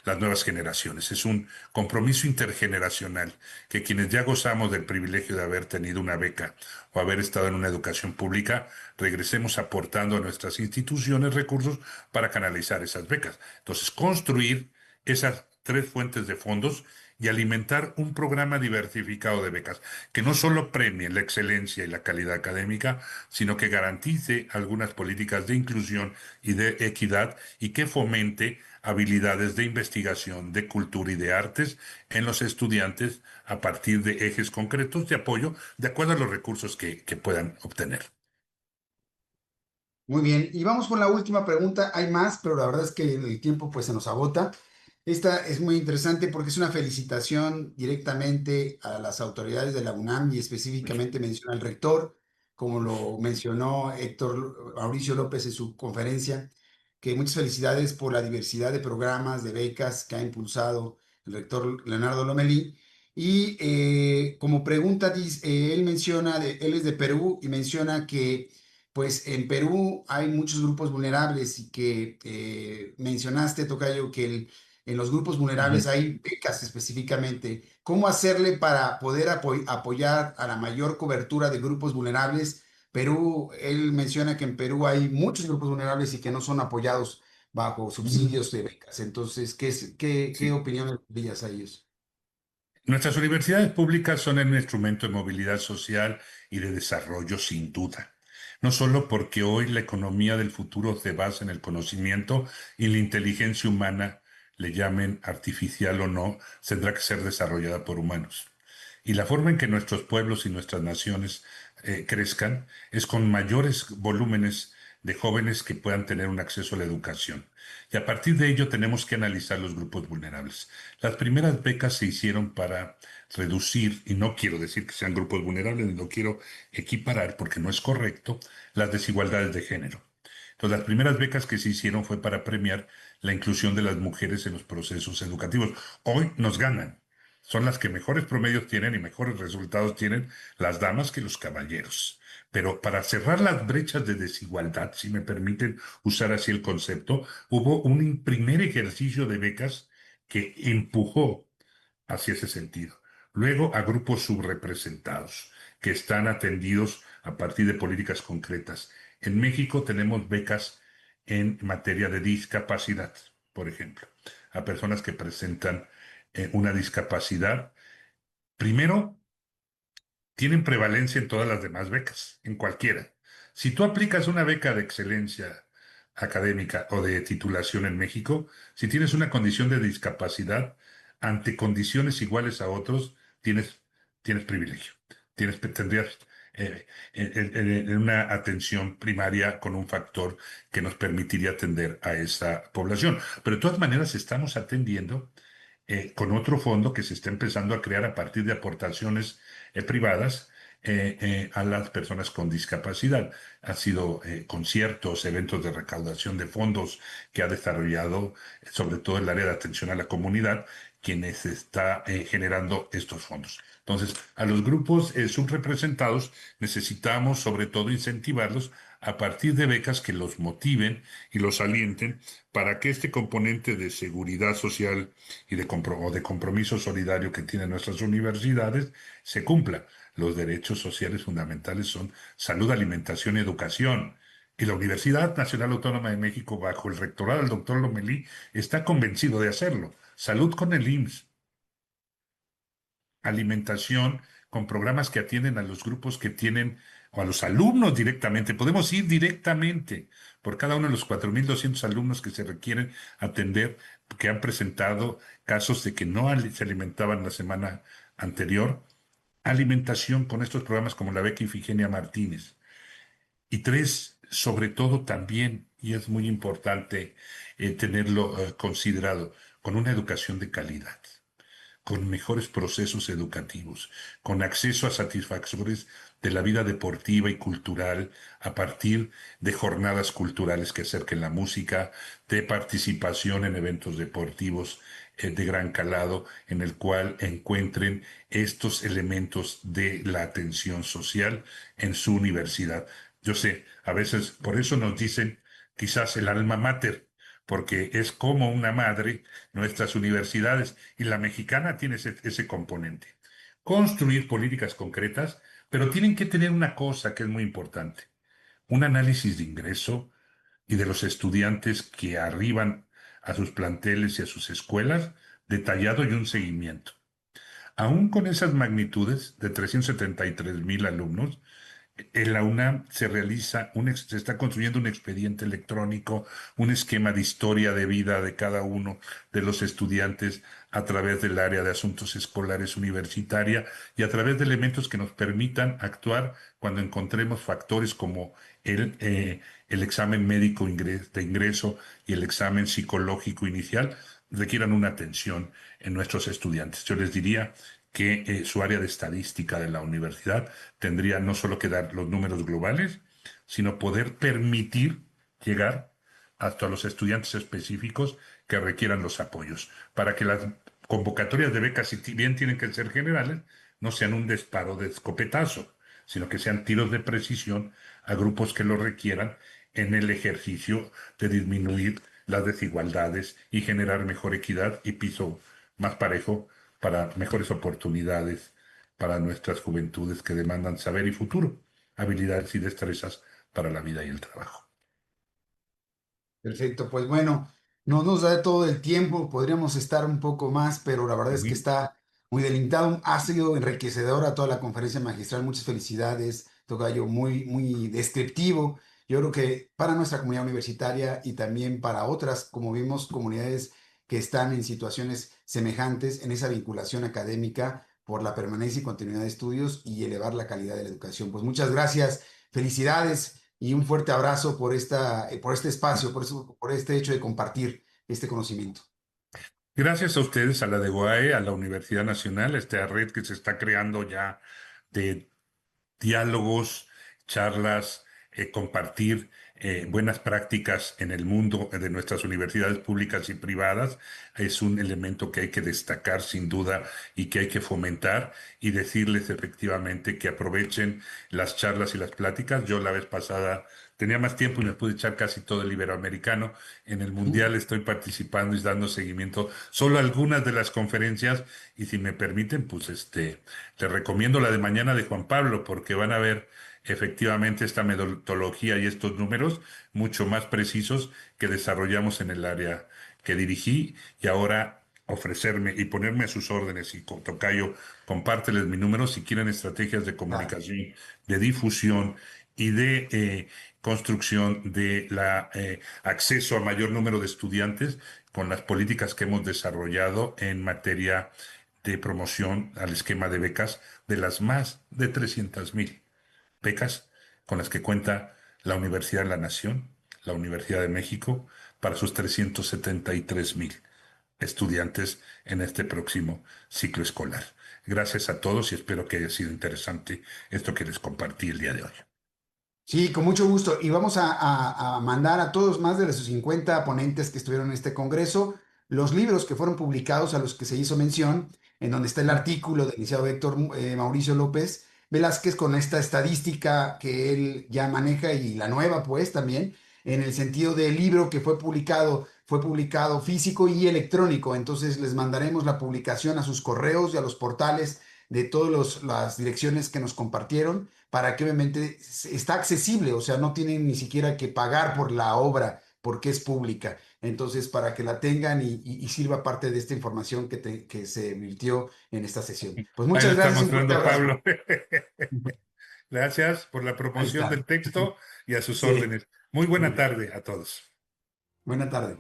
las nuevas generaciones. Es un compromiso intergeneracional que quienes ya gozamos del privilegio de haber tenido una beca o haber estado en una educación pública, regresemos aportando a nuestras instituciones recursos para canalizar esas becas. Entonces, construir esas tres fuentes de fondos y alimentar un programa diversificado de becas que no solo premie la excelencia y la calidad académica, sino que garantice algunas políticas de inclusión y de equidad y que fomente habilidades de investigación, de cultura y de artes en los estudiantes a partir de ejes concretos de apoyo de acuerdo a los recursos que puedan obtener. Muy bien, y vamos con la última pregunta. Hay más, pero la verdad es que el tiempo pues se nos agota. Esta es muy interesante porque es una felicitación directamente a las autoridades de la UNAM y específicamente menciona al rector, como lo mencionó Héctor Mauricio López en su conferencia, que muchas felicidades por la diversidad de programas, de becas que ha impulsado el rector Leonardo Lomelí. Y como pregunta, él menciona, él es de Perú y menciona que pues en Perú hay muchos grupos vulnerables y que mencionaste, Tocayo, que en los grupos vulnerables Ujú. hay becas específicamente. ¿Cómo hacerle para poder apoyar a la mayor cobertura de grupos vulnerables? Perú, él menciona que en Perú hay muchos grupos vulnerables y que no son apoyados bajo subsidios de becas. Entonces, ¿qué Sí. opiniones darías a ellos? Nuestras universidades públicas son un instrumento de movilidad social y de desarrollo sin duda. No solo porque hoy la economía del futuro se basa en el conocimiento y la inteligencia humana, le llamen artificial o no, tendrá que ser desarrollada por humanos. Y la forma en que nuestros pueblos y nuestras naciones crezcan es con mayores volúmenes de jóvenes que puedan tener un acceso a la educación. Y a partir de ello tenemos que analizar los grupos vulnerables. Las primeras becas se hicieron para reducir, y no quiero decir que sean grupos vulnerables, ni lo quiero equiparar porque no es correcto, las desigualdades de género. Entonces, las primeras becas que se hicieron fue para premiar la inclusión de las mujeres en los procesos educativos. Hoy nos ganan. Son las que mejores promedios tienen y mejores resultados tienen las damas que los caballeros. Pero para cerrar las brechas de desigualdad, si me permiten usar así el concepto, hubo un primer ejercicio de becas que empujó hacia ese sentido. Luego a grupos subrepresentados que están atendidos a partir de políticas concretas. En México tenemos becas en materia de discapacidad, por ejemplo, a personas que presentan una discapacidad Primero, tienen prevalencia en todas las demás becas, en cualquiera. Si tú aplicas una beca de excelencia académica o de titulación en México, si tienes una condición de discapacidad, ante condiciones iguales a otros, tienes privilegio. Tendrías una atención primaria con un factor que nos permitiría atender a esa población. Pero de todas maneras estamos atendiendo con otro fondo que se está empezando a crear a partir de aportaciones privadas a las personas con discapacidad. Han sido conciertos, eventos de recaudación de fondos que ha desarrollado sobre todo el área de atención a la comunidad, quienes está generando estos fondos. Entonces, a los grupos subrepresentados necesitamos sobre todo incentivarlos a partir de becas que los motiven y los alienten para que este componente de seguridad social y o de compromiso solidario que tienen nuestras universidades se cumpla. Los derechos sociales fundamentales son salud, alimentación y educación. Y la Universidad Nacional Autónoma de México, bajo el rectorado del doctor Lomelí, está convencido de hacerlo. Salud con el IMSS, alimentación con programas que atienden a los grupos que tienen, o a los alumnos directamente. Podemos ir directamente por cada uno de los 4.200 alumnos que se requieren atender, que han presentado casos de que no se alimentaban la semana anterior. Alimentación con estos programas como la beca Ifigenia Martínez. Y tres, sobre todo también, y es muy importante tenerlo considerado, con una educación de calidad, con mejores procesos educativos, con acceso a satisfactores de la vida deportiva y cultural a partir de jornadas culturales que acerquen la música, de participación en eventos deportivos de gran calado, en el cual encuentren estos elementos de la atención social en su universidad. Yo sé, a veces por eso nos dicen quizás el alma mater, porque es como una madre nuestras universidades, y la mexicana tiene ese componente. Construir políticas concretas, pero tienen que tener una cosa que es muy importante, un análisis de ingreso y de los estudiantes que arriban a sus planteles y a sus escuelas, detallado y un seguimiento. Aún con esas magnitudes de 373,000 alumnos, en la UNAM se está construyendo un expediente electrónico, un esquema de historia de vida de cada uno de los estudiantes a través del área de asuntos escolares universitaria y a través de elementos que nos permitan actuar cuando encontremos factores como el examen médico de ingreso y el examen psicológico inicial requieran una atención en nuestros estudiantes. Yo les diría que su área de estadística de la universidad tendría no solo que dar los números globales, sino poder permitir llegar hasta los estudiantes específicos que requieran los apoyos, para que las convocatorias de becas, si bien tienen que ser generales, no sean un disparo de escopetazo, sino que sean tiros de precisión a grupos que lo requieran en el ejercicio de disminuir las desigualdades y generar mejor equidad y piso más parejo para mejores oportunidades para nuestras juventudes que demandan saber y futuro, habilidades y destrezas para la vida y el trabajo. Perfecto, pues bueno, no nos da todo el tiempo, podríamos estar un poco más, pero la verdad es que Muy, está muy delimitado. Ha sido enriquecedora toda la conferencia magistral. Muchas felicidades, tocayo, muy, muy descriptivo. Yo creo que para nuestra comunidad universitaria y también para otras, como vimos, comunidades que están en situaciones semejantes en esa vinculación académica por la permanencia y continuidad de estudios y elevar la calidad de la educación. Pues muchas gracias, felicidades y un fuerte abrazo por este espacio, por este hecho de compartir este conocimiento. Gracias a ustedes, a la de UAE, a la Universidad Nacional, a esta red que se está creando ya de diálogos, charlas, compartir buenas prácticas en el mundo de nuestras universidades públicas y privadas es un elemento que hay que destacar sin duda y que hay que fomentar y decirles efectivamente que aprovechen las charlas y las pláticas. Yo la vez pasada tenía más tiempo y me pude echar casi todo el iberoamericano. En el Mundial estoy participando y dando seguimiento solo a algunas de las conferencias y si me permiten, pues les recomiendo la de mañana de Juan Pablo, porque van a ver efectivamente esta metodología y estos números mucho más precisos que desarrollamos en el área que dirigí y ahora ofrecerme y ponerme a sus órdenes y con Tocayo, compárteles mi número si quieren estrategias de Claro. comunicación, de difusión y de construcción de la acceso a mayor número de estudiantes con las políticas que hemos desarrollado en materia de promoción al esquema de becas de las más de 300,000 becas con las que cuenta la Universidad de la Nación, la Universidad de México, para sus 373,000 estudiantes en este próximo ciclo escolar. Gracias a todos y espero que haya sido interesante esto que les compartí el día de hoy. Sí, con mucho gusto. Y vamos a mandar a todos más de los 50 ponentes que estuvieron en este congreso los libros que fueron publicados a los que se hizo mención, en donde está el artículo del licenciado Héctor Mauricio López Velázquez con esta estadística que él ya maneja y la nueva pues también, en el sentido del libro que fue publicado físico y electrónico. Entonces les mandaremos la publicación a sus correos y a los portales de todas las direcciones que nos compartieron para que obviamente está accesible, o sea, no tienen ni siquiera que pagar por la obra porque es pública. Entonces, para que la tengan y sirva parte de esta información que se virtió en esta sesión. Pues Ahí lo muchas está gracias y un fuerte mostrando abrazo. Pablo. Gracias por la Ahí promoción del está. texto y a sus Sí, órdenes. Muy muy buena bien. tarde a todos. Buena tarde.